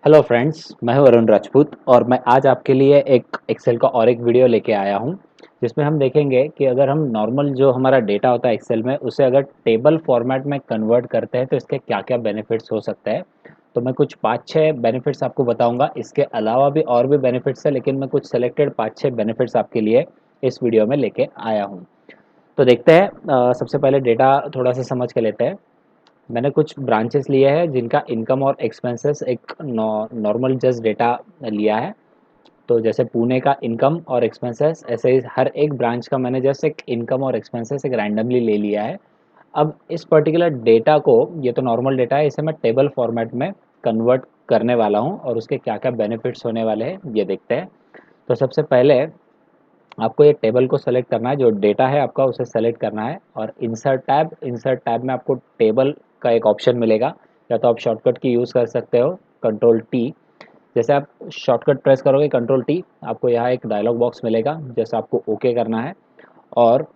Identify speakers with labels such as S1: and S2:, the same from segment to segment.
S1: Hello friends, मैं हूं अरुण राजपूत और मैं आज आपके लिए एक एक्सेल का और एक वीडियो लेके आया हूं जिसमें हम देखेंगे कि अगर हम नॉर्मल जो हमारा डेटा होता है एक्सेल में उसे अगर टेबल फॉर्मेट में कन्वर्ट करते हैं तो इसके क्या क्या बेनिफिट्स हो सकते हैं। तो मैं कुछ 5-6 बेनिफिट्स आपको बताऊंगा। इसके अलावा भी और भी बेनिफिट्स है, लेकिन मैं कुछ सेलेक्टेड 5-6 बेनिफिट्स आपके लिए इस वीडियो में लेके आया हूँ। तो देखते हैं। सबसे पहले डेटा थोड़ा सा समझ के लेते हैं। मैंने कुछ ब्रांचेस लिए हैं जिनका इनकम और एक्सपेंसेस एक नॉर्मल जस्ट डेटा लिया है। तो जैसे पुणे का इनकम और एक्सपेंसेस, ऐसे ही हर एक ब्रांच का मैंने जस्ट एक इनकम और एक्सपेंसेस एक रैंडमली ले लिया है। अब इस पर्टिकुलर डेटा को, ये तो नॉर्मल डेटा है, इसे मैं टेबल फॉर्मेट में कन्वर्ट करने वाला हूँ और उसके क्या क्या बेनिफिट्स होने वाले हैं ये देखते हैं। तो सबसे पहले आपको ये टेबल को सेलेक्ट करना है, जो डेटा है आपका उसे सेलेक्ट करना है और इंसर्ट टैब में आपको टेबल का एक ऑप्शन मिलेगा। या तो आप शॉर्टकट की यूज़ कर सकते हो, कंट्रोल टी। जैसे आप शॉर्टकट प्रेस करोगे कंट्रोल टी, आपको यहाँ एक डायलॉग बॉक्स मिलेगा, जैसे आपको ओके करना है। और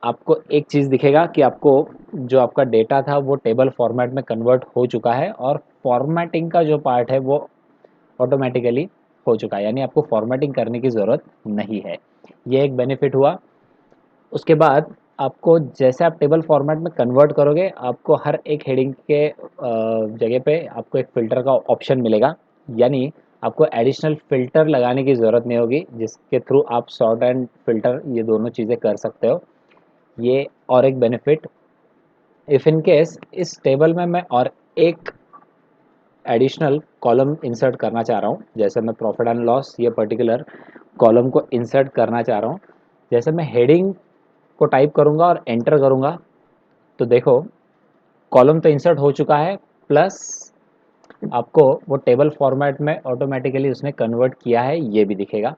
S1: आपको एक चीज़ दिखेगा कि आपको जो आपका डेटा था वो टेबल फॉर्मेट में कन्वर्ट हो चुका है और फॉर्मेटिंग का जो पार्ट है वो ऑटोमेटिकली हो चुका है, यानी आपको फॉर्मेटिंग करने की ज़रूरत नहीं है। ये एक बेनिफिट हुआ। उसके बाद आपको जैसे आप टेबल फॉर्मेट में कन्वर्ट करोगे, आपको हर एक हेडिंग के जगह पे आपको एक फ़िल्टर का ऑप्शन मिलेगा। यानी आपको एडिशनल फ़िल्टर लगाने की ज़रूरत नहीं होगी, जिसके थ्रू आप सॉर्ट एंड फ़िल्टर ये दोनों चीज़ें कर सकते हो। ये और एक बेनिफिट। इफ़ इन केस इस टेबल में मैं और एक एडिशनल कॉलम इंसर्ट करना चाह रहा हूँ, जैसे मैं प्रॉफिट एंड लॉस ये पर्टिकुलर कॉलम को इंसर्ट करना चाह रहा हूँ। जैसे मैं हेडिंग को टाइप करूँगा और एंटर करूँगा, तो देखो कॉलम तो इंसर्ट हो चुका है, प्लस आपको वो टेबल फॉर्मेट में ऑटोमेटिकली उसने कन्वर्ट किया है ये भी दिखेगा।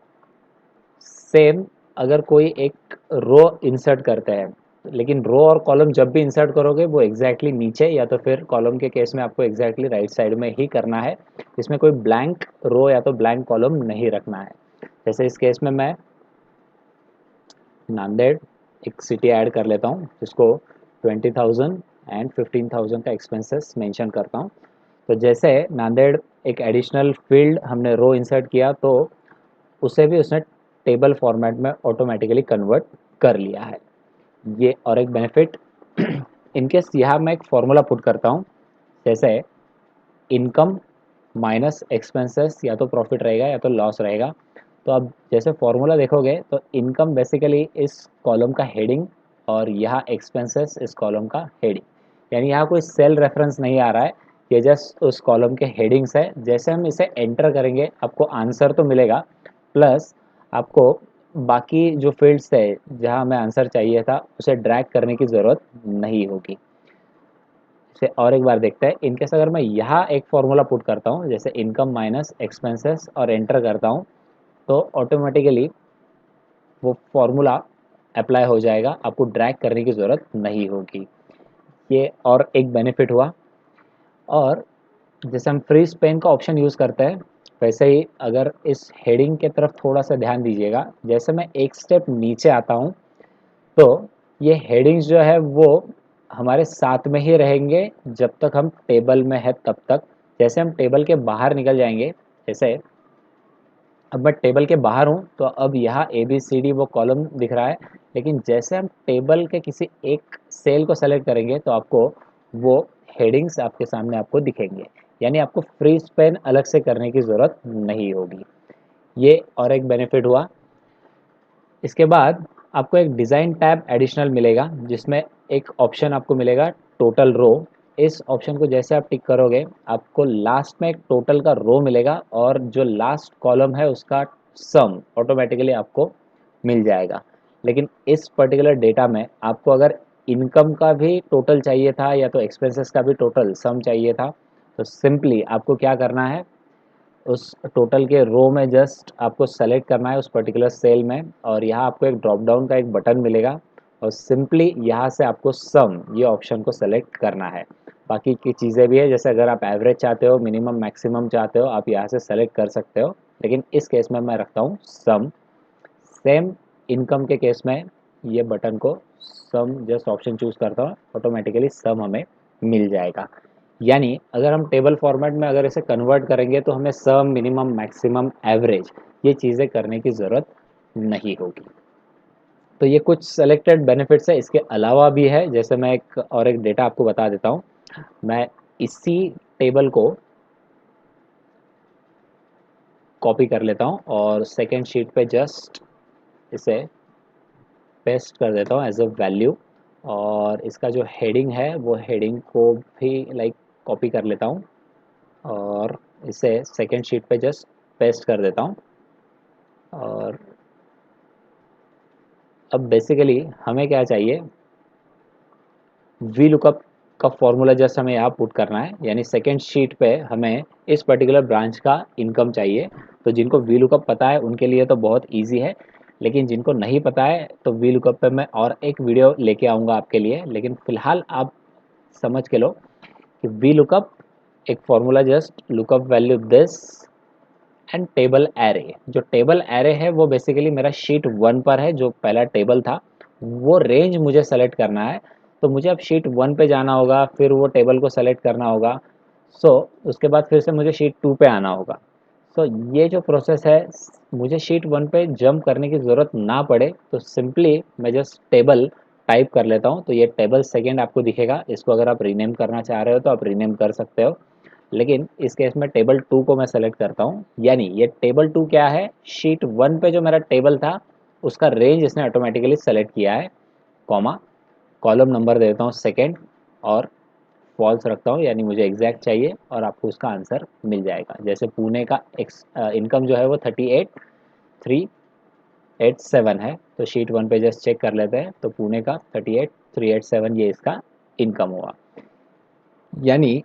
S1: सेम अगर कोई एक रो इंसर्ट करते हैं, लेकिन रो और कॉलम जब भी इंसर्ट करोगे वो एग्जैक्टली नीचे, या तो फिर कॉलम के केस में आपको एग्जैक्टली राइट साइड में ही करना है। इसमें कोई ब्लैंक रो या तो ब्लैंक कॉलम नहीं रखना है। जैसे इस केस में मैं नांदेड़ एक सिटी ऐड कर लेता हूँ, जिसको 20,000 एंड 15,000 का एक्सपेंसेस मेंशन करता हूँ। तो जैसे नांदेड़ एक एडिशनल फील्ड हमने रो इंसर्ट किया, तो उसे भी उसने टेबल फॉर्मेट में ऑटोमेटिकली कन्वर्ट कर लिया है। ये और एक बेनिफिट। इनकेस यहाँ मैं एक फॉर्मूला पुट करता हूँ, जैसे इनकम माइनस एक्सपेंसेस, या तो प्रॉफिट रहेगा या तो लॉस रहेगा। तो अब जैसे फॉर्मूला देखोगे तो इनकम बेसिकली इस कॉलम का हेडिंग और यहाँ एक्सपेंसेस इस कॉलम का हेडिंग, यानी यहाँ कोई सेल रेफरेंस नहीं आ रहा है, ये जस्ट उस कॉलम के हेडिंग्स है। जैसे हम इसे एंटर करेंगे आपको आंसर तो मिलेगा, प्लस आपको बाकी जो फील्ड्स है जहाँ हमें आंसर चाहिए था उसे ड्रैग करने की ज़रूरत नहीं होगी। इसे और एक बार देखते हैं। इनकेस अगर मैं यहाँ एक फॉर्मूला पुट करता हूँ, जैसे इनकम माइनस एक्सपेंसेस और एंटर करता हूँ, तो ऑटोमेटिकली वो फॉर्मूला अप्लाई हो जाएगा, आपको ड्रैग करने की ज़रूरत नहीं होगी। ये और एक बेनिफिट हुआ। और जैसे हम फ्री स्पेन का ऑप्शन यूज़ करते हैं, वैसे ही अगर इस हेडिंग के तरफ थोड़ा सा ध्यान दीजिएगा, जैसे मैं एक स्टेप नीचे आता हूँ, तो ये हेडिंग्स जो है वो हमारे साथ में ही रहेंगे जब तक हम टेबल में है तब तक। जैसे हम टेबल के बाहर निकल जाएंगे, जैसे अब मैं टेबल के बाहर हूँ तो अब यहाँ ए बी सी डी वो कॉलम दिख रहा है, लेकिन जैसे हम टेबल के किसी एक सेल को सेलेक्ट करेंगे तो आपको वो हेडिंग्स आपके सामने आपको दिखेंगे, यानी आपको फ्री स्पेन अलग से करने की ज़रूरत नहीं होगी। ये और एक बेनिफिट हुआ। इसके बाद आपको एक डिज़ाइन टैब एडिशनल मिलेगा, जिसमें एक ऑप्शन आपको मिलेगा टोटल रो। इस ऑप्शन को जैसे आप टिक करोगे, आपको लास्ट में एक टोटल का रो मिलेगा और जो लास्ट कॉलम है उसका सम ऑटोमेटिकली आपको मिल जाएगा। लेकिन इस पर्टिकुलर डेटा में आपको अगर इनकम का भी टोटल चाहिए था या तो एक्सपेंसेस का भी टोटल सम चाहिए था, तो सिंपली आपको क्या करना है, उस टोटल के रो में जस्ट आपको सेलेक्ट करना है उस पर्टिकुलर सेल में, और यहाँ आपको एक ड्रॉप डाउन का एक बटन मिलेगा और सिंपली यहाँ से आपको सम ये ऑप्शन को सेलेक्ट करना है। बाकी की चीज़ें भी है, जैसे अगर आप एवरेज चाहते हो, मिनिमम मैक्सिमम चाहते हो, आप यहाँ से सेलेक्ट कर सकते हो, लेकिन इस केस में मैं रखता हूँ सम। सेम इनकम के केस में ये बटन को सम जस्ट ऑप्शन चूज़ करता हूँ, ऑटोमेटिकली सम हमें मिल जाएगा। यानी अगर हम टेबल फॉर्मेट में अगर इसे कन्वर्ट करेंगे तो हमें सम, मिनिमम, मैक्सिमम, एवरेज ये चीज़ें करने की ज़रूरत नहीं होगी। तो ये कुछ सेलेक्टेड बेनिफिट्स है, इसके अलावा भी है। जैसे मैं एक डेटा आपको बता देता हूँ। मैं इसी टेबल को कॉपी कर लेता हूँ और सेकेंड शीट पे जस्ट इसे पेस्ट कर देता हूँ एज अ वैल्यू, और इसका जो हेडिंग है वो हेडिंग को भी लाइक कॉपी कर लेता हूँ और इसे सेकेंड शीट पे जस्ट पेस्ट कर देता हूँ। और अब बेसिकली हमें क्या चाहिए, वी लुकअप का फॉर्मूला जस्ट हमें यहाँ पुट करना है, यानी सेकेंड शीट पे हमें इस पर्टिकुलर ब्रांच का इनकम चाहिए। तो जिनको वी लुकअप पता है उनके लिए तो बहुत ईजी है, लेकिन जिनको नहीं पता है तो वी लुकअप पे मैं और एक वीडियो लेके आऊँगा आपके लिए। लेकिन फ़िलहाल आप समझ के लो कि वी लुकअप एक formula, just lookup value this and table array. जो टेबल एरे है वो बेसिकली मेरा शीट 1 पर है, जो पहला टेबल था वो रेंज मुझे सेलेक्ट करना है। तो मुझे अब शीट 1 पे जाना होगा, फिर वो टेबल को सेलेक्ट करना होगा। उसके बाद फिर से मुझे शीट 2 पे आना होगा। ये जो प्रोसेस है, मुझे शीट 1 पे जंप करने की ज़रूरत ना पड़े तो सिंपली मैं जस्ट टेबल टाइप कर लेता हूँ। तो ये टेबल सेकेंड आपको दिखेगा। इसको अगर आप रीनेम करना चाह रहे हो तो आप रीनेम कर सकते हो, लेकिन इस केस में टेबल 2 को मैं सेलेक्ट करता हूँ। यानी ये टेबल 2 क्या है, शीट 1 पे जो मेरा टेबल था उसका रेंज इसने ऑटोमेटिकली सेलेक्ट किया है, कॉमा, कॉलम नंबर दे देता हूँ सेकेंड और फॉल्स रखता हूँ, यानी मुझे एग्जैक्ट चाहिए और आपको उसका आंसर मिल जाएगा। जैसे पुणे का इनकम जो है वो 38,387 है। तो शीट 1 पे जस्ट चेक कर लेते हैं, तो पुणे का 38,387 ये इसका इनकम हुआ। यानी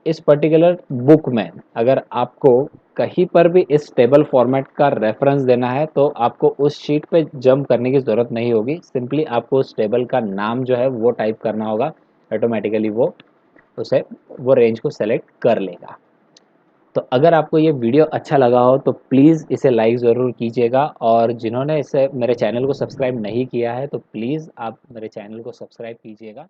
S1: इस पर्टिकुलर बुक में अगर आपको कहीं पर भी इस टेबल फॉर्मेट का रेफरेंस देना है तो आपको उस शीट पे जंप करने की ज़रूरत नहीं होगी। सिंपली आपको उस टेबल का नाम जो है वो टाइप करना होगा, ऑटोमेटिकली वो रेंज को सेलेक्ट कर लेगा। तो अगर आपको ये वीडियो अच्छा लगा हो तो प्लीज़ इसे लाइक ज़रूर कीजिएगा, और जिन्होंने इसे मेरे चैनल को सब्सक्राइब नहीं किया है तो प्लीज़ आप मेरे चैनल को सब्सक्राइब कीजिएगा।